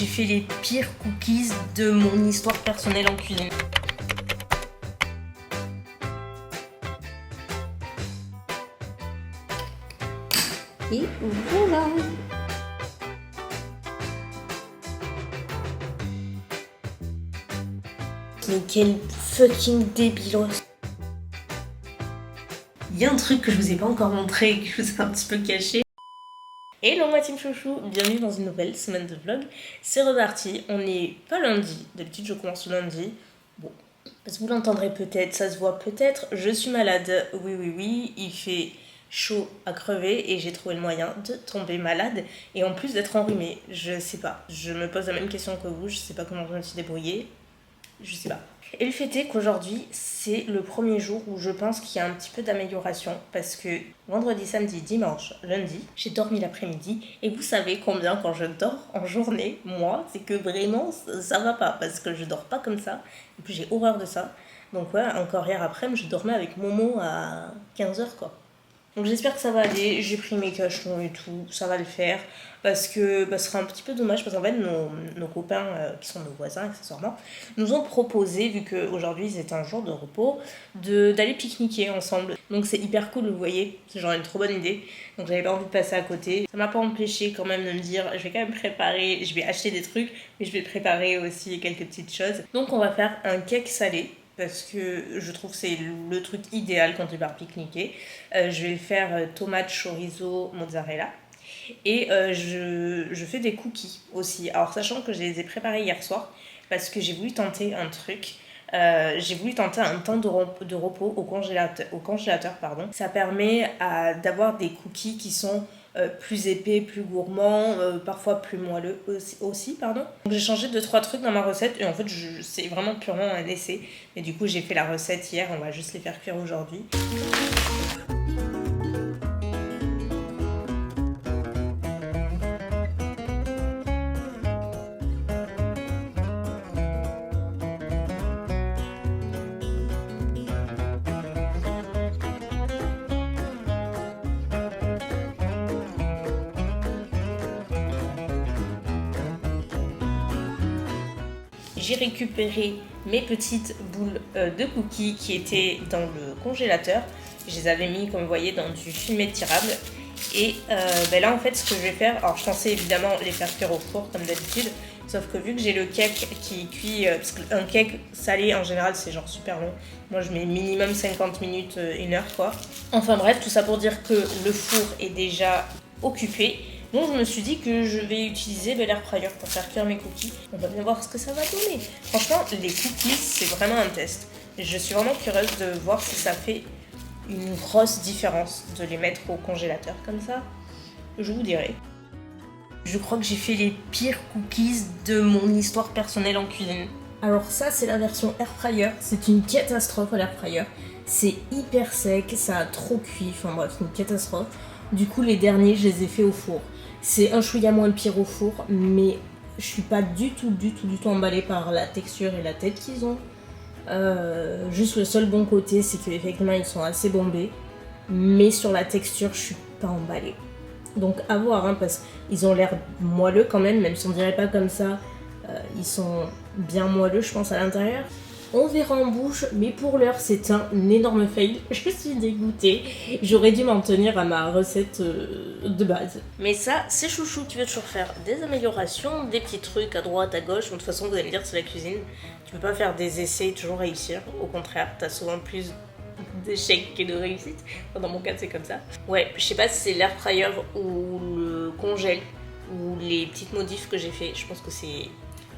J'ai fait les pires cookies de mon histoire personnelle en cuisine. Et voilà. Mais quel fucking débilos. Il y a un truc que je vous ai pas encore montré et que je vous ai un petit peu caché. Hello ma team chouchou, bienvenue dans une nouvelle semaine de vlog. C'est reparti, on n'est pas lundi, d'habitude je commence le lundi. Bon, parce que vous l'entendrez peut-être, ça se voit peut-être, je suis malade. Oui, il fait chaud à crever et j'ai trouvé le moyen de tomber malade et en plus d'être enrhumée. Je sais pas, je me pose la même question que vous, je sais pas comment je me suis débrouillée. Je sais pas. Et le fait est qu'aujourd'hui, c'est le premier jour où je pense qu'il y a un petit peu d'amélioration parce que vendredi, samedi, dimanche, lundi, j'ai dormi l'après-midi et vous savez combien quand je dors en journée, moi, c'est que vraiment ça va pas parce que je dors pas comme ça et puis j'ai horreur de ça. Donc ouais, encore hier après-midi, je dormais avec Momo à 15h quoi. Donc j'espère que ça va aller, j'ai pris mes cachetons et tout, ça va le faire. Parce que ce serait un petit peu dommage, parce qu'en fait nos copains, qui sont nos voisins accessoirement, nous ont proposé, vu qu'aujourd'hui c'était un jour de repos, d'aller pique-niquer ensemble. Donc c'est hyper cool, vous voyez, c'est genre une trop bonne idée. Donc j'avais pas envie de passer à côté. Ça m'a pas empêché quand même de me dire, je vais quand même préparer, je vais acheter des trucs, mais je vais préparer aussi quelques petites choses. Donc on va faire un cake salé. Parce que je trouve que c'est le truc idéal quand tu pars pique-niquer. Je vais le faire tomate, chorizo, mozzarella. Et je fais des cookies aussi. Alors sachant que je les ai préparés hier soir, parce que j'ai voulu tenter un truc. J'ai voulu tenter un temps de repos au congélateur. Ça permet d'avoir des cookies qui sont plus épais, plus gourmands, parfois plus moelleux aussi. Donc j'ai changé 2-3 trucs dans ma recette et en fait c'est vraiment purement un essai. Mais du coup j'ai fait la recette hier, on va juste les faire cuire aujourd'hui. J'ai récupéré mes petites boules de cookies qui étaient dans le congélateur. Je les avais mis, comme vous voyez, dans du film étirable. Et là, en fait, ce que je vais faire... Alors, je pensais évidemment les faire cuire au four, comme d'habitude. Sauf que vu que j'ai le cake qui cuit... parce qu'un cake salé, en général, c'est genre super long. Moi, je mets minimum 50 minutes, 1 heure, quoi. Enfin bref, tout ça pour dire que le four est déjà occupé. Donc je me suis dit que je vais utiliser l'air fryer pour faire cuire mes cookies. On va bien voir ce que ça va donner. Franchement, les cookies, c'est vraiment un test. Je suis vraiment curieuse de voir si ça fait une grosse différence de les mettre au congélateur comme ça. Je vous dirai. Je crois que j'ai fait les pires cookies de mon histoire personnelle en cuisine. Alors ça, c'est la version air fryer. C'est une catastrophe à l'air fryer. C'est hyper sec, ça a trop cuit. Enfin bref, c'est une catastrophe. Du coup, les derniers, je les ai fait au four. C'est un chouïa moins pire au four, mais je suis pas du tout emballée par la texture et la tête qu'ils ont. Juste le seul bon côté, c'est qu'effectivement, ils sont assez bombés. Mais sur la texture, je suis pas emballée. Donc à voir, hein, parce qu'ils ont l'air moelleux quand même si on dirait pas comme ça. Ils sont bien moelleux, je pense, à l'intérieur. On verra en bouche, mais pour l'heure, c'est un énorme fail. Je suis dégoûtée. J'aurais dû m'en tenir à ma recette de base. Mais ça, c'est chouchou. Tu veux toujours faire des améliorations, des petits trucs à droite, à gauche. De toute façon, vous allez me dire, c'est la cuisine. Tu peux pas faire des essais et toujours réussir. Au contraire, t'as souvent plus d'échecs que de réussites. Dans mon cas, c'est comme ça. Ouais, je sais pas si c'est l'air fryer ou le congèle ou les petites modifs que j'ai fait. Je pense que c'est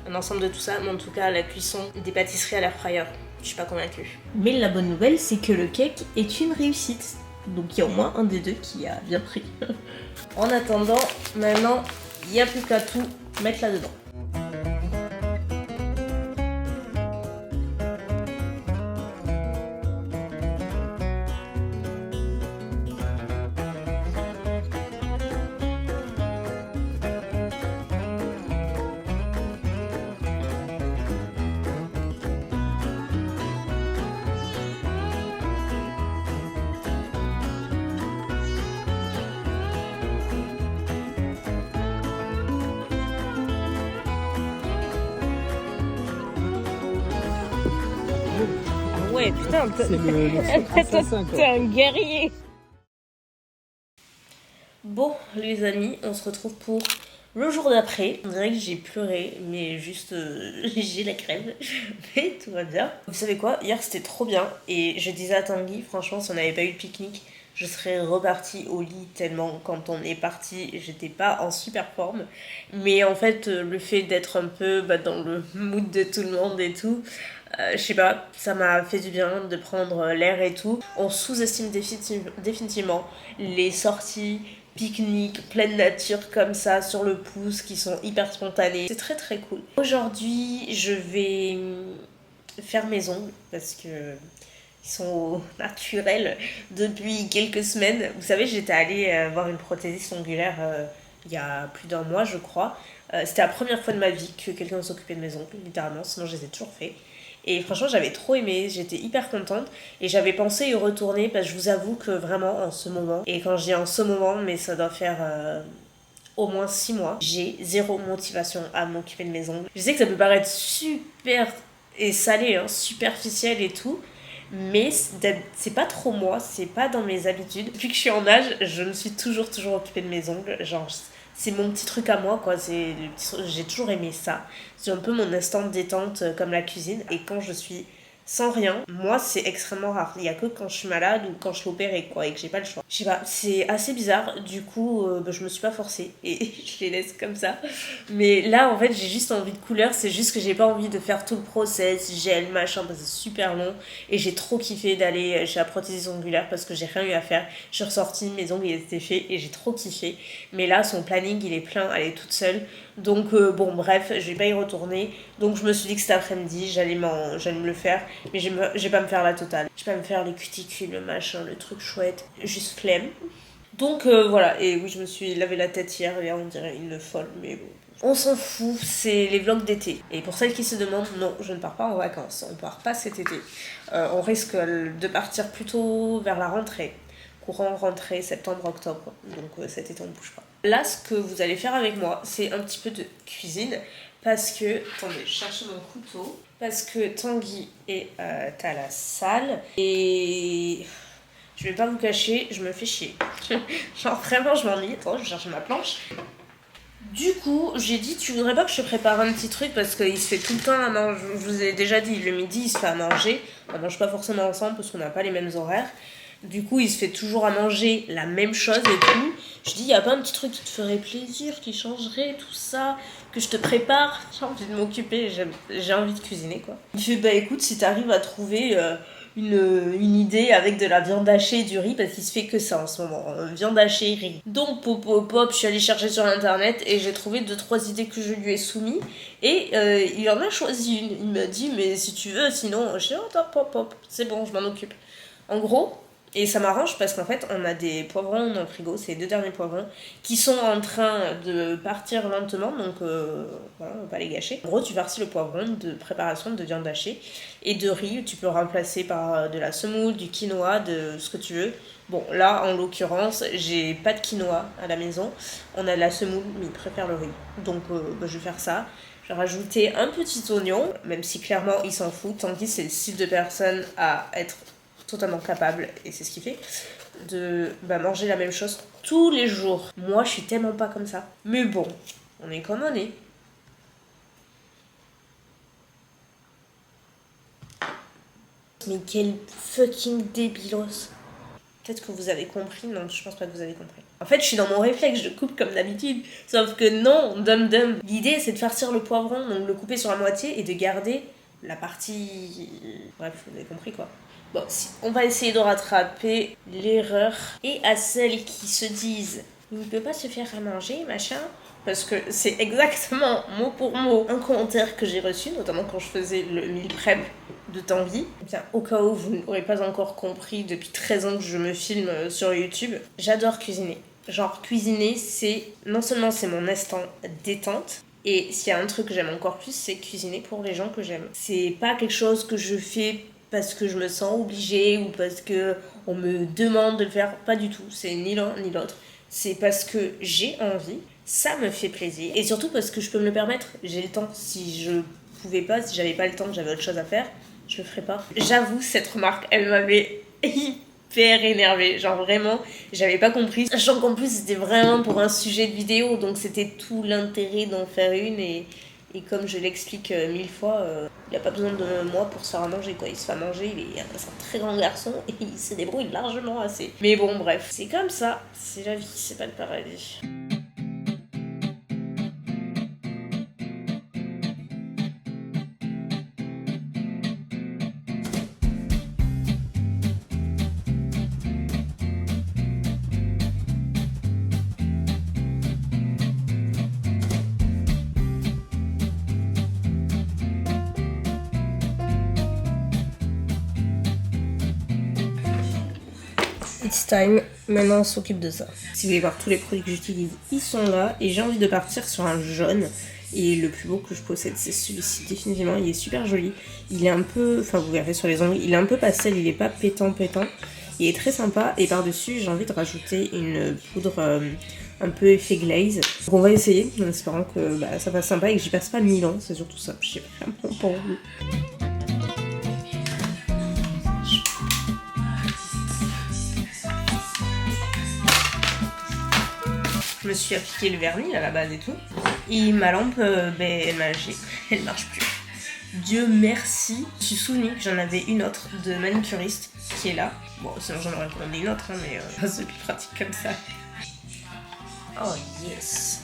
un ensemble de tout ça, mais en tout cas la cuisson des pâtisseries à l'air fryer, je suis pas convaincue. Mais la bonne nouvelle, c'est que le cake est une réussite. Donc il y a au moins un des deux qui a bien pris. En attendant, maintenant, il n'y a plus qu'à tout mettre là-dedans. ouais, putain, C'est le assassin, quoi. t'es un guerrier. Bon, les amis, on se retrouve pour le jour d'après. On dirait que j'ai pleuré, mais juste j'ai la crève. Mais tout va bien. Vous savez quoi? Hier c'était trop bien. Et je disais à Tanguy, franchement, si on n'avait pas eu le pique-nique, je serais repartie au lit tellement quand on est parti, j'étais pas en super forme. Mais en fait, le fait d'être un peu dans le mood de tout le monde et tout, je sais pas, ça m'a fait du bien de prendre l'air et tout. On sous-estime définitivement les sorties, pique-nique, pleine nature comme ça sur le pouce qui sont hyper spontanées. C'est très très cool. Aujourd'hui, je vais faire mes ongles parce que ils sont au naturel depuis quelques semaines. Vous savez, j'étais allée voir une prothésiste ongulaire il y a plus d'un mois, je crois. C'était la première fois de ma vie que quelqu'un s'occupait de mes ongles, littéralement, sinon je les ai toujours fait. Et franchement, j'avais trop aimé, j'étais hyper contente et j'avais pensé y retourner parce que je vous avoue que vraiment en ce moment, et quand je dis en ce moment, mais ça doit faire au moins 6 mois, j'ai zéro motivation à m'occuper de mes ongles. Je sais que ça peut paraître super et salé, hein, superficiel et tout, mais c'est pas trop moi, c'est pas dans mes habitudes. Depuis que je suis en âge, je me suis toujours occupée de mes ongles, genre c'est mon petit truc à moi quoi, j'ai toujours aimé ça. C'est un peu mon instant de détente comme la cuisine. Et quand je suis sans rien, moi c'est extrêmement rare. Il y a que quand je suis malade ou quand je suis opérée quoi et que j'ai pas le choix. Je sais pas, c'est assez bizarre. Du coup, je me suis pas forcée et je les laisse comme ça. Mais là en fait j'ai juste envie de couleur. C'est juste que j'ai pas envie de faire tout le process, gel, machin, parce que c'est super long. Et j'ai trop kiffé d'aller chez la prothésiste ongulaire parce que j'ai rien eu à faire. Je suis ressortie, mes ongles ils étaient faits et j'ai trop kiffé. Mais là son planning il est plein, elle est toute seule. Donc bon bref, je vais pas y retourner. Donc je me suis dit que cet après-midi j'allais me le faire. Mais je vais pas me faire la totale. Je vais pas me faire les cuticules, le machin, le truc chouette. Juste flemme. Donc voilà, et oui je me suis lavé la tête hier, et on dirait une folle, mais bon. On s'en fout, c'est les vlogs d'été. Et pour celles qui se demandent, non, je ne pars pas en vacances, on part pas cet été. On risque de partir plutôt vers la rentrée. Courant rentrée, septembre-octobre. Donc cet été on ne bouge pas. Là, ce que vous allez faire avec moi, c'est un petit peu de cuisine. Parce que, attendez, je cherche mon couteau. Parce que Tanguy est à la salle. Et je vais pas vous cacher, je me fais chier. Genre vraiment, je m'ennuie. Attends, je cherche ma planche. Du coup, j'ai dit, tu voudrais pas que je te prépare un petit truc parce qu'il se fait tout le temps à manger. Je vous ai déjà dit, le midi, il se fait à manger. On mange pas forcément ensemble parce qu'on n'a pas les mêmes horaires. Du coup, il se fait toujours à manger la même chose et tout. Je dis, y a pas un petit truc qui te ferait plaisir, qui changerait, tout ça, que je te prépare? J'ai envie de m'occuper, j'ai envie de cuisiner, quoi. Il fait, bah écoute, si t'arrives à trouver une idée avec de la viande hachée et du riz, parce qu'il se fait que ça en ce moment, viande hachée et riz. Donc, pop, je suis allée chercher sur internet et j'ai trouvé 2-3 idées que je lui ai soumis. Et il en a choisi une. Il m'a dit, mais si tu veux, sinon, je dis, oh, pop, c'est bon, je m'en occupe. En gros, et ça m'arrange parce qu'en fait, on a des poivrons dans le frigo, c'est les 2 derniers poivrons, qui sont en train de partir lentement, donc voilà, on va pas les gâcher. En gros, tu farcis le poivron de préparation de viande hachée et de riz, tu peux remplacer par de la semoule, du quinoa, de ce que tu veux. Bon, là, en l'occurrence, j'ai pas de quinoa à la maison, on a de la semoule, mais il préfère le riz. Donc, je vais faire ça. Je vais rajouter un petit oignon, même si clairement, il s'en fout, tant qu'il c'est le style de personne à être totalement capable, et c'est ce qu'il fait, de manger la même chose tous les jours. Moi, je suis tellement pas comme ça. Mais bon, on est comme on est. Mais quel fucking débilos. Peut-être que vous avez compris. Non, je pense pas que vous avez compris. En fait, je suis dans mon réflexe, je coupe comme d'habitude. Sauf que non, dum. L'idée, c'est de farcir le poivron, donc le couper sur la moitié et de garder la partie... Bref, vous avez compris quoi. Bon, on va essayer de rattraper l'erreur. Et à celles qui se disent « Il ne peut pas se faire à manger, machin », parce que c'est exactement mot pour mot un commentaire que j'ai reçu, notamment quand je faisais le meal prep de Tanguy. Bien, au cas où vous n'aurez pas encore compris, depuis 13 ans que je me filme sur YouTube, j'adore cuisiner. Genre, cuisiner, non seulement c'est mon instant détente, et s'il y a un truc que j'aime encore plus, c'est cuisiner pour les gens que j'aime. C'est pas quelque chose que je fais parce que je me sens obligée ou parce que on me demande de le faire, pas du tout, c'est ni l'un ni l'autre. C'est parce que j'ai envie, ça me fait plaisir, et surtout parce que je peux me le permettre, j'ai le temps. Si je pouvais pas, si j'avais pas le temps, que j'avais autre chose à faire, je ferai pas. J'avoue, cette remarque, elle m'avait hyper énervée. Genre vraiment, j'avais pas compris. Sachant qu'en plus, c'était vraiment pour un sujet de vidéo. Donc c'était tout l'intérêt d'en faire une. Et comme je l'explique 1000 fois, il a pas besoin de moi pour se faire à manger, quoi. Il se fait à manger, c'est un très grand garçon et il se débrouille largement assez. Mais bon, bref, c'est comme ça. C'est la vie, c'est pas le paradis. It's time, maintenant on s'occupe de ça. Si vous voulez voir tous les produits que j'utilise, ils sont là et j'ai envie de partir sur un jaune. Et le plus beau que je possède, c'est celui-ci, définitivement, il est super joli. Il est un peu, enfin vous verrez sur les ongles, il est un peu pastel, il est pas pétant. Il est très sympa et par-dessus j'ai envie de rajouter une poudre un peu effet glaze. Donc on va essayer en espérant que ça fasse sympa et que j'y passe pas 1000 ans, c'est surtout ça, je sais vraiment pas envie. Je me suis appliqué le vernis à la base et tout. Et ma lampe, elle marche plus. Dieu merci. Je me suis souvenu que j'en avais une autre de manicuriste qui est là. Bon, sinon j'en aurais commandé une autre, hein, mais c'est plus pratique comme ça. Oh yes.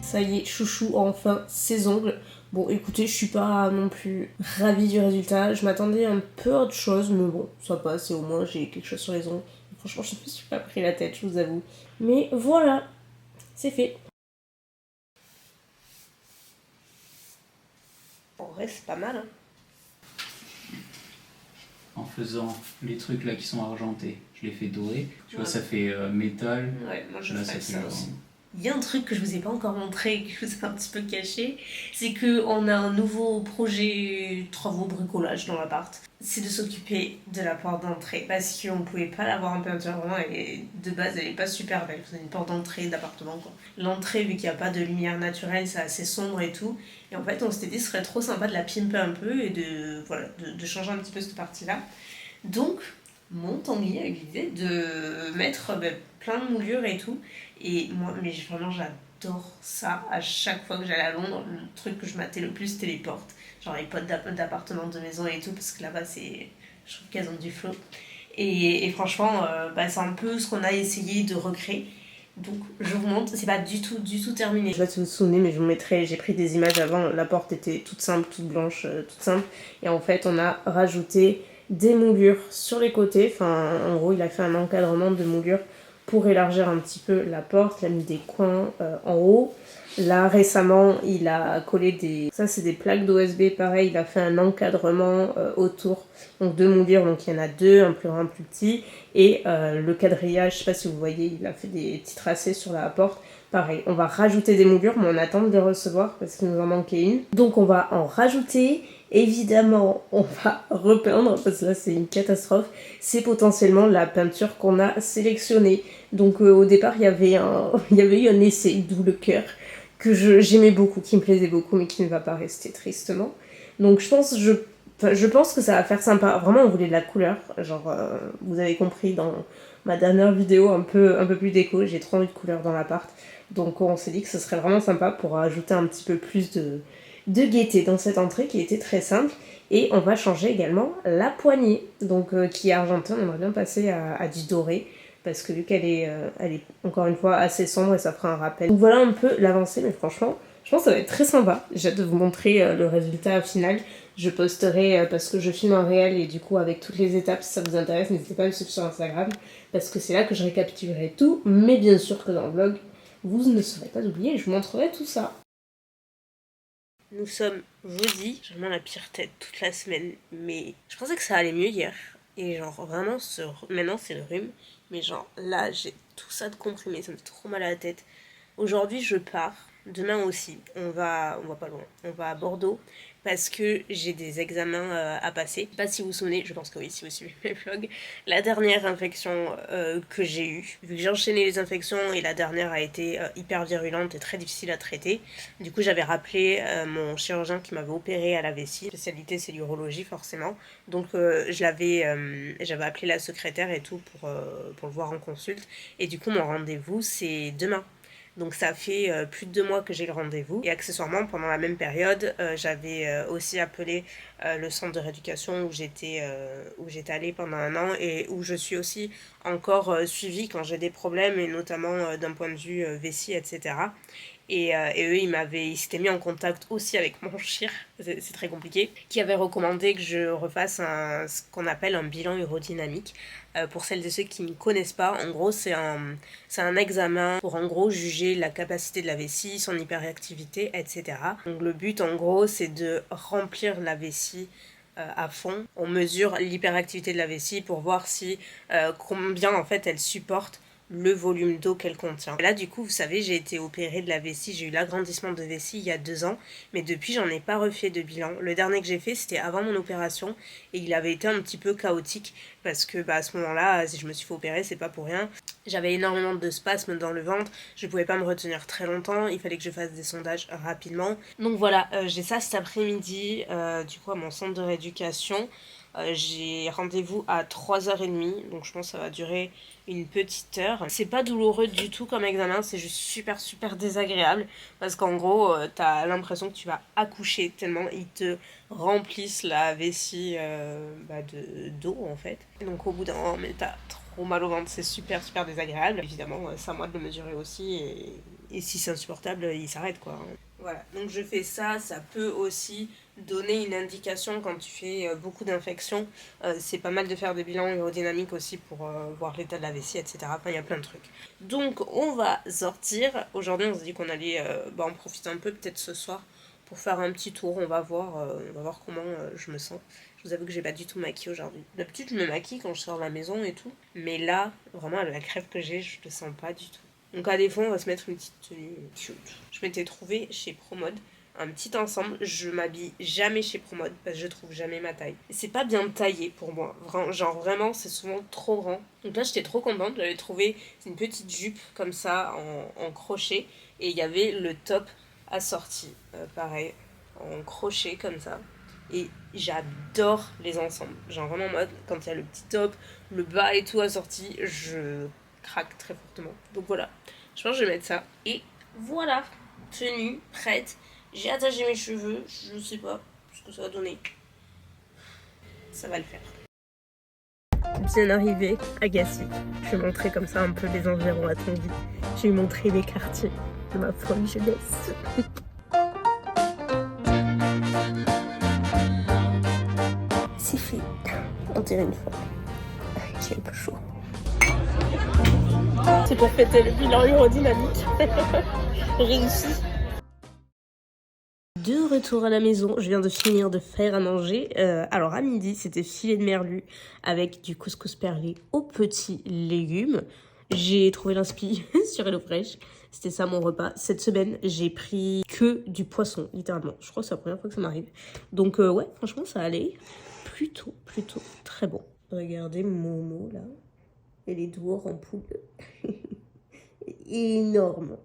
Ça y est, chouchou, enfin, ses ongles. Bon, écoutez, je suis pas non plus ravie du résultat. Je m'attendais un peu à autre chose, mais bon, ça passe et au moins j'ai quelque chose sur les ongles. Franchement, je me suis pas pris la tête, je vous avoue. Mais voilà, c'est fait. En vrai, c'est pas mal, hein. En faisant les trucs là qui sont argentés, je les fais dorer. Tu vois, ça fait métal. Ouais, moi je là, ferais ça ça fait aussi. Il y a un truc que je vous ai pas encore montré, que je vous ai un petit peu caché, c'est qu'on a un nouveau projet travaux bricolage dans l'appart. C'est de s'occuper de la porte d'entrée, parce qu'on pouvait pas l'avoir en peinture, vraiment, de base elle est pas super belle. C'est une porte d'entrée d'appartement, quoi. L'entrée, vu qu'il n'y a pas de lumière naturelle, c'est assez sombre et tout. Et en fait, on s'était dit ce serait trop sympa de la pimper un peu et de changer un petit peu cette partie-là. Donc, mon Tanguy a eu l'idée de mettre plein de moulures et tout. Et moi, mais vraiment, j'adore ça. À chaque fois que j'allais à Londres, le truc que je matais le plus, c'était les portes. Genre les portes d'appartements, de maison et tout, parce que là-bas, je trouve qu'elles ont du flow. Et franchement, c'est un peu ce qu'on a essayé de recréer. Donc, je vous montre, c'est pas du tout terminé. Je sais pas si vous vous souvenez, mais je vous mettrai, j'ai pris des images avant. La porte était toute simple, toute blanche, toute simple. Et en fait, on a rajouté des moulures sur les côtés. Enfin, en gros, il a fait un encadrement de moulures pour élargir un petit peu la porte. Il a mis des coins en haut. Là, récemment, il a collé des... Ça, c'est des plaques d'OSB. Pareil, il a fait un encadrement autour. Donc, deux moulures. Donc, il y en a deux, un plus grand, un plus petit. Et le quadrillage, je sais pas si vous voyez, il a fait des petits tracés sur la porte. Pareil, on va rajouter des moulures, mais on attend de les recevoir parce qu'il nous en manquait une. Donc, on va en rajouter. Évidemment, on va repeindre parce que là c'est une catastrophe. C'est potentiellement la peinture qu'on a sélectionnée. Donc au départ, il y avait eu un essai, d'où le cœur, que j'aimais beaucoup, qui me plaisait beaucoup, mais qui ne va pas rester tristement. Donc je pense que ça va faire sympa. Vraiment, on voulait de la couleur. Genre, vous avez compris dans ma dernière vidéo, un peu plus déco. J'ai trop envie de couleur dans l'appart. Donc on s'est dit que ce serait vraiment sympa pour ajouter un petit peu plus de gaieté dans cette entrée qui était très simple. Et on va changer également la poignée, donc qui est argentée. On aimerait bien passer à du doré parce que vu qu'elle est encore une fois assez sombre et ça fera un rappel. Donc voilà un peu l'avancée, mais franchement je pense que ça va être très sympa. J'ai hâte de vous montrer le résultat final. Je posterai parce que je filme en réel et du coup avec toutes les étapes, si ça vous intéresse, n'hésitez pas à me suivre sur Instagram parce que c'est là que je récapitulerai tout, mais bien sûr que dans le vlog vous ne serez pas oubliés, je vous montrerai tout ça. Nous sommes jeudi, j'ai vraiment la pire tête toute la semaine, mais je pensais que ça allait mieux hier. Et genre vraiment, maintenant c'est le rhume, mais genre là j'ai tout ça de comprimé, ça me fait trop mal à la tête. Aujourd'hui je pars, demain aussi, on va pas loin, on va à Bordeaux, parce que j'ai des examens à passer. Je sais pas si vous vous souvenez, je pense que oui, si vous suivez mes vlogs, la dernière infection que j'ai eue, vu que j'ai enchaîné les infections et la dernière a été hyper virulente et très difficile à traiter, du coup j'avais rappelé mon chirurgien qui m'avait opéré à la vessie, spécialité c'est l'urologie forcément, donc j'avais appelé la secrétaire et tout pour le voir en consulte, et du coup mon rendez-vous c'est demain. Donc ça fait plus de 2 mois que j'ai le rendez-vous. Et accessoirement, pendant la même période, j'avais aussi appelé le centre de rééducation où j'étais allée pendant 1 an et où je suis aussi encore suivie quand j'ai des problèmes, et notamment d'un point de vue vessie, etc. Et eux, ils s'étaient mis en contact aussi avec mon chir, c'est très compliqué, qui avait recommandé que je refasse ce qu'on appelle un bilan urodynamique. Pour celles et ceux qui ne connaissent pas, en gros, c'est un examen pour en gros juger la capacité de la vessie, son hyperactivité, etc. Donc le but, en gros, c'est de remplir la vessie à fond. On mesure l'hyperactivité de la vessie pour voir si combien en fait elle supporte le volume d'eau qu'elle contient. Et là du coup vous savez, j'ai été opérée de la vessie, j'ai eu l'agrandissement de vessie il y a 2 ans, mais depuis j'en ai pas refait de bilan. Le dernier que j'ai fait c'était avant mon opération et il avait été un petit peu chaotique parce que à ce moment-là, si je me suis fait opérer, c'est pas pour rien. J'avais énormément de spasmes dans le ventre, je pouvais pas me retenir très longtemps, il fallait que je fasse des sondages rapidement. Donc voilà, j'ai ça cet après-midi du coup à mon centre de rééducation. J'ai rendez-vous à 3h30, donc je pense que ça va durer une petite heure. C'est pas douloureux du tout comme examen, c'est juste super désagréable parce qu'en gros t'as l'impression que tu vas accoucher tellement ils te remplissent la vessie d'eau en fait. Et donc au bout d'un moment, mais t'as trop mal au ventre, c'est super désagréable. Évidemment, c'est à moi de le mesurer aussi et si c'est insupportable, il s'arrête quoi. Voilà, donc je fais ça, ça peut aussi donner une indication quand tu fais beaucoup d'infections. C'est pas mal de faire des bilans urodynamiques aussi pour voir l'état de la vessie, etc. Enfin, il y a plein de trucs. Donc on va sortir. Aujourd'hui on se dit qu'on allait en profiter un peu peut-être ce soir pour faire un petit tour. On va voir comment je me sens. Je vous avoue que j'ai pas du tout maquillé aujourd'hui. D'habitude je me maquille quand je sors de la maison et tout. Mais là, vraiment avec la crève que j'ai, je le sens pas du tout. Donc à défaut on va se mettre une petite tenue cute. Je m'étais trouvée chez Promode un petit ensemble. Je m'habille jamais chez Promode parce que je trouve jamais ma taille. C'est pas bien taillé pour moi. Genre vraiment c'est souvent trop grand. Donc là j'étais trop contente. J'avais trouvé une petite jupe comme ça en crochet. Et il y avait le top assorti. Pareil, en crochet comme ça. Et j'adore les ensembles. Genre vraiment en mode quand il y a le petit top, le bas et tout assorti, je craque très fortement. Donc voilà, je pense que je vais mettre ça. Et voilà, tenue, prête. J'ai attaché mes cheveux, je sais pas ce que ça va donner. Ça va le faire. Bien arrivé à Gassy. Je vais montrer comme ça un peu les environs à Tanguy. Je vais montrer les quartiers de ma folle jeunesse. C'est fait. On dirait une folle. J'ai un peu chaud. C'est pour fêter le bilan urodynamique. Réussi. De retour à la maison, je viens de finir de faire à manger. Alors à midi, c'était filet de merlu avec du couscous perlé aux petits légumes. J'ai trouvé l'inspi sur HelloFresh. C'était ça mon repas. Cette semaine, j'ai pris que du poisson, littéralement. Je crois que c'est la première fois que ça m'arrive. Donc ouais, franchement, ça allait plutôt très bon. Regardez Momo là. Elle est dehors en poule. Énorme.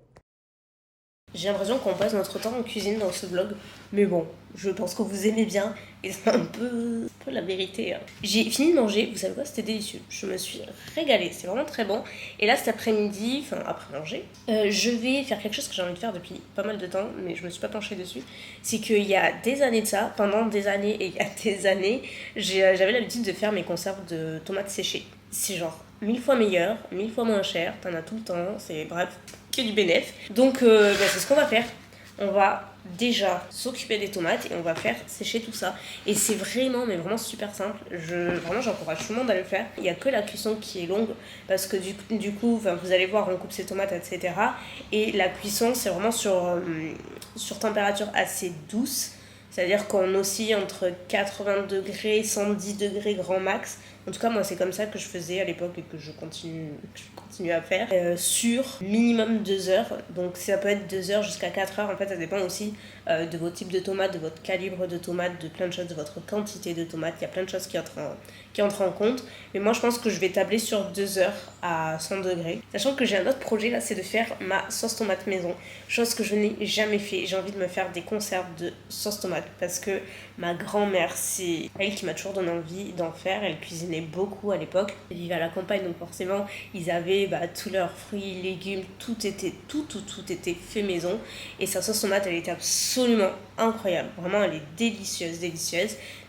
J'ai l'impression qu'on passe notre temps en cuisine dans ce vlog, mais bon, je pense que vous aimez bien et c'est un peu la vérité. J'ai fini de manger, vous savez quoi, c'était délicieux. Je me suis régalée, c'est vraiment très bon. Et là cet après-midi, enfin après manger, je vais faire quelque chose que j'ai envie de faire depuis pas mal de temps, mais je me suis pas penchée dessus. C'est qu'il y a des années de ça, pendant des années et il y a des années, j'avais l'habitude de faire mes conserves de tomates séchées. C'est genre 1000 fois meilleur, 1000 fois moins cher, t'en as tout le temps, c'est bref, que du bénéf. Donc c'est ce qu'on va faire. On va déjà s'occuper des tomates et on va faire sécher tout ça. Et c'est vraiment super simple. Vraiment j'encourage tout le monde à le faire. Il n'y a que la cuisson qui est longue parce que du coup vous allez voir, on coupe ses tomates, etc. Et la cuisson c'est vraiment sur température assez douce. C'est-à-dire qu'on oscille entre 80 degrés et 110 degrés grand max. En tout cas, moi, c'est comme ça que je faisais à l'époque et que je continue à faire. Sur minimum 2 heures. Donc, ça peut être 2 heures jusqu'à 4 heures. En fait, ça dépend aussi de vos types de tomates, de votre calibre de tomates, de plein de choses, de votre quantité de tomates. Il y a plein de choses qui entrent en compte. Mais moi, je pense que je vais tabler sur 2 heures à 100 degrés. Sachant que j'ai un autre projet là, c'est de faire ma sauce tomate maison. Chose que je n'ai jamais fait. J'ai envie de me faire des conserves de sauce tomate parce que ma grand-mère, c'est elle qui m'a toujours donné envie d'en faire. Elle cuisinait beaucoup à l'époque. Elle vivait à la campagne, donc forcément, ils avaient tous leurs fruits, légumes, tout était fait maison. Et sa sauce tomate, elle était absolument incroyable. Vraiment, elle est délicieuse.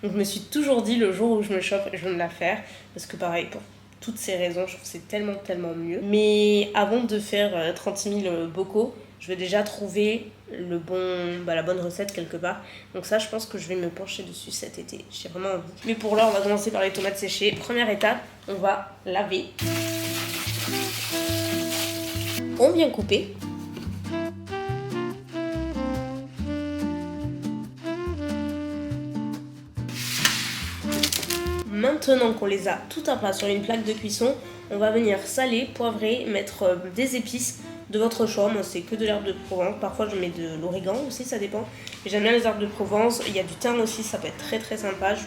Donc je me suis toujours dit, le jour où je me chauffe, je vais me la faire. Parce que pareil, pour toutes ces raisons, je trouve que c'est tellement mieux. Mais avant de faire 30 000 bocaux, je vais déjà trouver la bonne recette quelque part. Donc ça, je pense que je vais me pencher dessus cet été. J'ai vraiment envie. Mais pour l'heure, on va commencer par les tomates séchées. Première étape, on va laver. On vient couper. Maintenant qu'on les a tout à plat sur une plaque de cuisson, on va venir saler, poivrer, mettre des épices de votre choix. Moi, c'est que de l'herbe de Provence. Parfois, je mets de l'origan aussi, ça dépend. Mais j'aime bien les herbes de Provence. Il y a du thym aussi, ça peut être très sympa. Je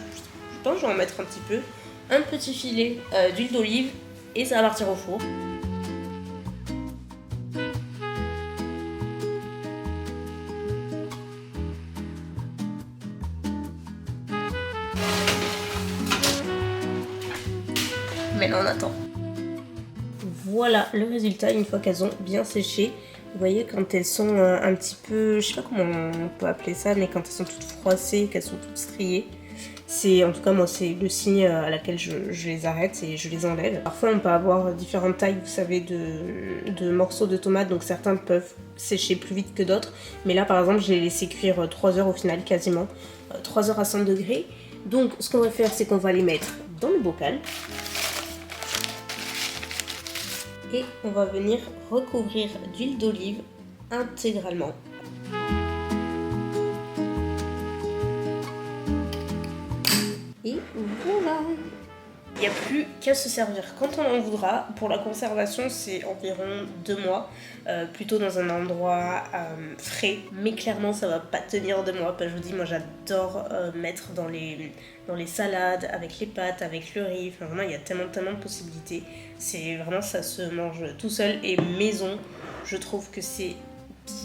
pense que je vais en mettre un petit peu. Un petit filet d'huile d'olive et ça va partir au four. Maintenant, on attend. Voilà le résultat une fois qu'elles ont bien séché. Vous voyez quand elles sont un petit peu, je sais pas comment on peut appeler ça, mais quand elles sont toutes froissées, qu'elles sont toutes striées, c'est en tout cas moi c'est le signe à laquelle je les arrête et je les enlève. Parfois on peut avoir différentes tailles, vous savez, de morceaux de tomates, donc certains peuvent sécher plus vite que d'autres. Mais là par exemple je les laissé cuire 3 heures au final quasiment, 3 heures à 100 degrés. Donc ce qu'on va faire c'est qu'on va les mettre dans le bocal. Et on va venir recouvrir d'huile d'olive intégralement. Et voilà! Il n'y a plus qu'à se servir quand on en voudra. Pour la conservation, c'est environ 2 mois, plutôt dans un endroit frais. Mais clairement, ça va pas tenir 2 mois. Je vous dis, moi j'adore mettre dans les salades, avec les pâtes, avec le riz. Enfin, vraiment, il y a tellement de possibilités. C'est vraiment, ça se mange tout seul. Et maison, je trouve que c'est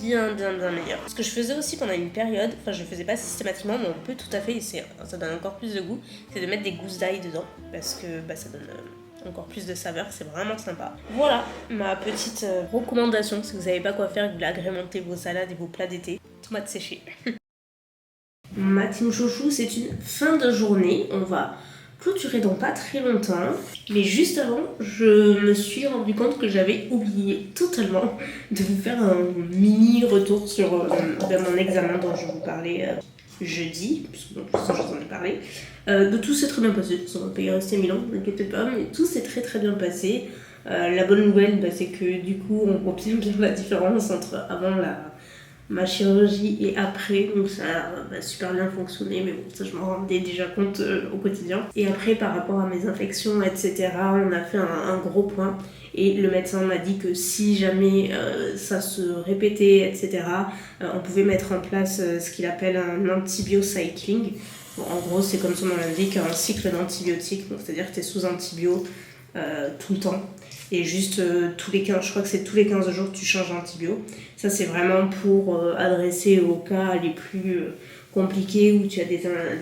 bien meilleur. Ce que je faisais aussi pendant une période, enfin je le faisais pas systématiquement, mais on peut tout à fait, et ça donne encore plus de goût, c'est de mettre des gousses d'ail dedans, parce que ça donne encore plus de saveur, c'est vraiment sympa. Voilà ma petite recommandation, si vous savez pas quoi faire, que vous voulez agrémenter vos salades et vos plats d'été, tomates séchées. Ma team chouchou, c'est une fin de journée, on va clôturer dans pas très longtemps, mais juste avant, je me suis rendu compte que j'avais oublié totalement de vous faire un mini retour sur mon examen dont je vous parlais jeudi, puisque ça je vous en ai parlé. Tout s'est très bien passé, ça va pas y rester 1000 ans, ne vous inquiétez pas, mais tout s'est très bien passé. La bonne nouvelle, c'est que du coup, on observe bien la différence entre avant ma chirurgie et après, donc ça a super bien fonctionné, mais bon, ça je m'en rendais déjà compte au quotidien. Et après, par rapport à mes infections, etc., on a fait un gros point et le médecin m'a dit que si jamais ça se répétait, etc., on pouvait mettre en place ce qu'il appelle un antibiocycling. Bon, en gros, c'est comme son nom l'indique, un cycle d'antibiotiques, c'est-à-dire que tu es sous antibio tout le temps. Et juste tous les 15, je crois que c'est tous les 15 jours que tu changes d'antibio. Ça, c'est vraiment pour adresser aux cas les plus compliqués où tu as des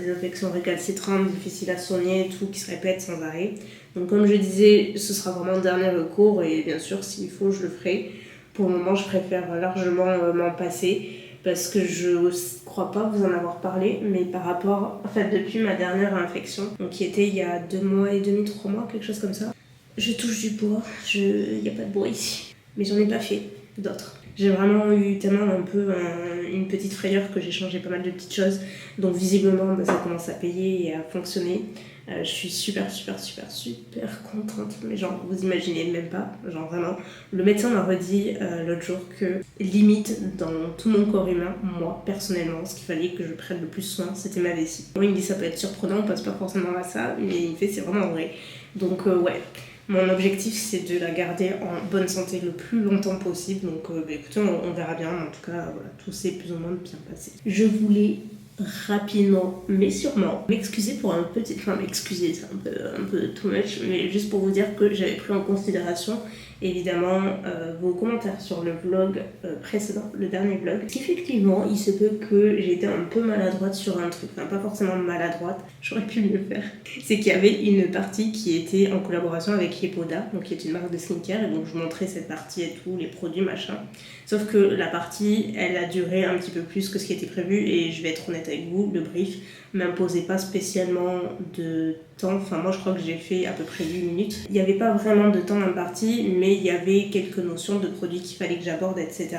infections récalcitrantes, difficiles à soigner, tout qui se répètent sans arrêt. Donc, comme je disais, ce sera vraiment le dernier recours et bien sûr, s'il faut, je le ferai. Pour le moment, je préfère largement m'en passer parce que je crois pas vous en avoir parlé, mais par rapport, en fait, depuis ma dernière infection, donc qui était il y a 2 mois et demi, 3 mois, quelque chose comme ça. Je touche du bois, il n'y a pas de bois ici, mais j'en ai pas fait d'autres. J'ai vraiment eu tellement un peu une petite frayeur que j'ai changé pas mal de petites choses. Donc visiblement, ça commence à payer et à fonctionner. Je suis super contente, mais genre vous imaginez même pas, genre vraiment. Le médecin m'a redit l'autre jour que limite dans tout mon corps humain, moi personnellement, ce qu'il fallait que je prenne le plus soin, c'était ma vessie. Moi il me dit ça peut être surprenant, on passe pas forcément à ça, mais il me fait c'est vraiment vrai. Donc ouais, mon objectif c'est de la garder en bonne santé le plus longtemps possible. Donc écoutez, on verra bien, en tout cas voilà, tout s'est plus ou moins bien passé. Je voulais rapidement mais sûrement m'excuser pour m'excuser c'est un peu too much, mais juste pour vous dire que j'avais pris en considération évidemment vos commentaires sur le vlog précédent, le dernier vlog. Effectivement, il se peut que j'ai été un peu maladroite sur un truc, enfin pas forcément maladroite, j'aurais pu mieux faire. C'est qu'il y avait une partie qui était en collaboration avec Yepoda, donc qui est une marque de skincare, et donc je montrais cette partie et tout, les produits machin. Sauf que la partie, elle a duré un petit peu plus que ce qui était prévu, et je vais être honnête avec vous, le brief m'imposait pas spécialement de temps. Enfin, moi je crois que j'ai fait à peu près 8 minutes. Il n'y avait pas vraiment de temps imparti, mais il y avait quelques notions de produits qu'il fallait que j'aborde, etc.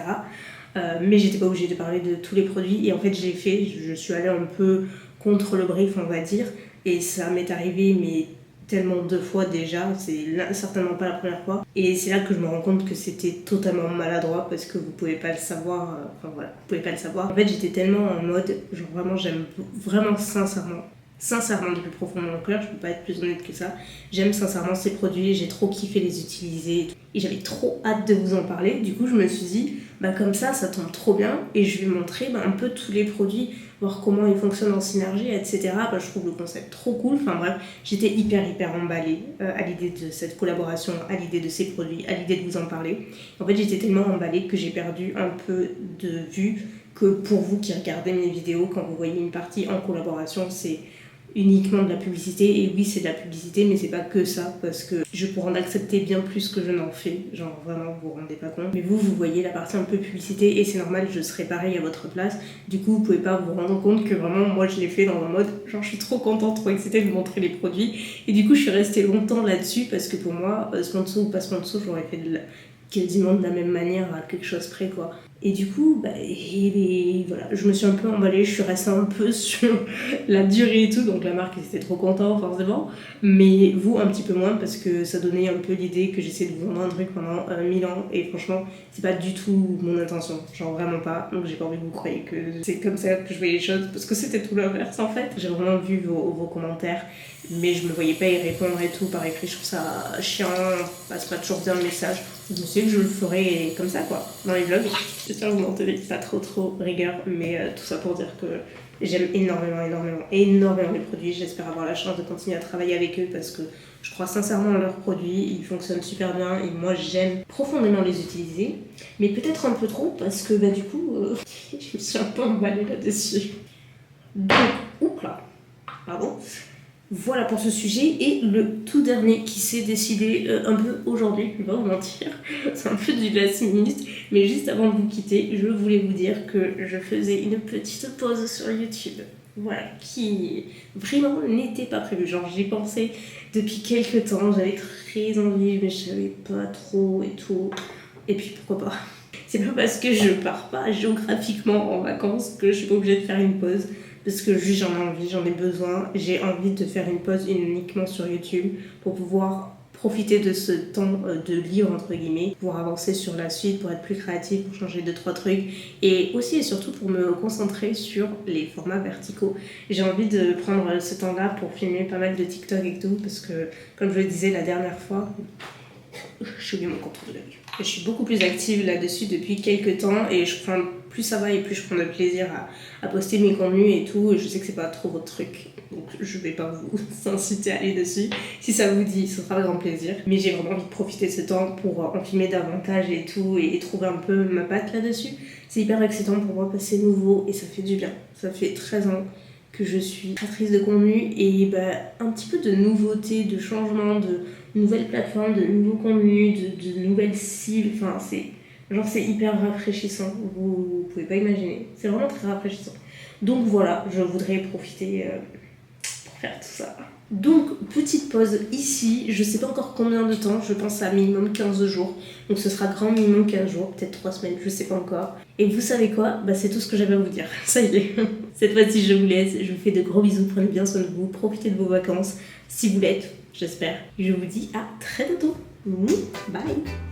Mais j'étais pas obligée de parler de tous les produits, et en fait je suis allée un peu contre le brief, on va dire, et ça m'est arrivé, mais tellement 2 fois déjà, c'est certainement pas la première fois. Et c'est là que je me rends compte que c'était totalement maladroit parce que vous pouvez pas le savoir, enfin voilà, vous pouvez pas le savoir. En fait, j'étais tellement en mode, genre vraiment, j'aime vraiment sincèrement du plus profond de mon cœur, je peux pas être plus honnête que ça. J'aime sincèrement ces produits, j'ai trop kiffé les utiliser et j'avais trop hâte de vous en parler. Du coup, je me suis dit, comme ça tombe trop bien et je vais montrer un peu tous les produits, voir comment ils fonctionnent en synergie, etc. Je trouve le concept trop cool. Enfin bref, j'étais hyper emballée à l'idée de cette collaboration, à l'idée de ces produits, à l'idée de vous en parler. En fait, j'étais tellement emballée que j'ai perdu un peu de vue que pour vous qui regardez mes vidéos, quand vous voyez une partie en collaboration, c'est uniquement de la publicité. Et oui, c'est de la publicité, mais c'est pas que ça, parce que je pourrais en accepter bien plus que je n'en fais, genre vraiment vous vous rendez pas compte. Mais vous voyez la partie un peu publicité, et c'est normal, je serais pareil à votre place. Du coup, vous pouvez pas vous rendre compte que vraiment moi je l'ai fait dans un mode genre je suis trop contente, trop excitée de vous montrer les produits, et du coup je suis restée longtemps là-dessus parce que pour moi, sponsor ou pas sponsor, j'aurais fait quasiment de la même manière à quelque chose près quoi. Et du coup, voilà, je me suis un peu emballée, je suis restée un peu sur la durée et tout, donc la marque était trop contente forcément, mais vous un petit peu moins parce que ça donnait un peu l'idée que j'essaie de vous vendre un truc pendant 1000 ans, et franchement, c'est pas du tout mon intention, genre vraiment pas, donc j'ai pas envie que vous croyiez que c'est comme ça que je voyais les choses, parce que c'était tout l'inverse en fait. J'ai vraiment vu vos commentaires, mais je me voyais pas y répondre et tout par écrit, je trouve ça chiant, on passe pas toujours bien le message. Je sais que je le ferai comme ça quoi, dans les vlogs. J'espère que vous m'entendez pas trop rigueur, mais tout ça pour dire que j'aime énormément les produits. J'espère avoir la chance de continuer à travailler avec eux parce que je crois sincèrement en leurs produits, ils fonctionnent super bien et moi j'aime profondément les utiliser, mais peut-être un peu trop parce que du coup je me suis un peu emballée là-dessus. Donc, pardon. Voilà pour ce sujet, et le tout dernier qui s'est décidé un peu aujourd'hui, je vais pas vous mentir, c'est un peu du last minute, mais juste avant de vous quitter, je voulais vous dire que je faisais une petite pause sur YouTube. Voilà, qui vraiment n'était pas prévue, genre j'y pensais depuis quelques temps, j'avais très envie, mais je savais pas trop et tout, et puis pourquoi pas. C'est pas parce que je pars pas géographiquement en vacances que je suis pas obligée de faire une pause. Parce que juste j'en ai envie, j'en ai besoin. J'ai envie de faire une pause uniquement sur YouTube pour pouvoir profiter de ce temps de libre entre guillemets, pour avancer sur la suite, pour être plus créative, pour changer 2-3 trucs, et aussi et surtout pour me concentrer sur les formats verticaux. J'ai envie de prendre ce temps-là pour filmer pas mal de TikTok et tout, parce que comme je le disais la dernière fois, j'ai oublié mon contrôle de la vue. Je suis beaucoup plus active là-dessus depuis quelques temps, et plus ça va et plus je prends de plaisir à poster mes contenus et tout, et je sais que c'est pas trop votre truc, donc je vais pas vous inciter à aller dessus. Si ça vous dit, ce sera avec grand plaisir, mais j'ai vraiment envie de profiter de ce temps pour en filmer davantage et tout, et trouver un peu ma patte là-dessus. C'est hyper excitant pour moi parce que c'est nouveau et ça fait du bien. Ça fait 13 ans que je suis créatrice de contenu, et un petit peu de nouveauté, de changement, de nouvelles plateformes, de nouveaux contenus, de nouvelles cibles, enfin c'est hyper rafraîchissant, vous pouvez pas imaginer, c'est vraiment très rafraîchissant. Donc voilà, je voudrais profiter faire tout ça. Donc, petite pause ici, je sais pas encore combien de temps, je pense à minimum 15 jours. Donc ce sera grand minimum 15 jours, peut-être 3 semaines, je sais pas encore. Et vous savez quoi? Bah c'est tout ce que j'avais à vous dire, ça y est. Cette fois-ci je vous laisse, je vous fais de gros bisous, prenez bien soin de vous, profitez de vos vacances, si vous l'êtes, j'espère. Je vous dis à très bientôt. Bye.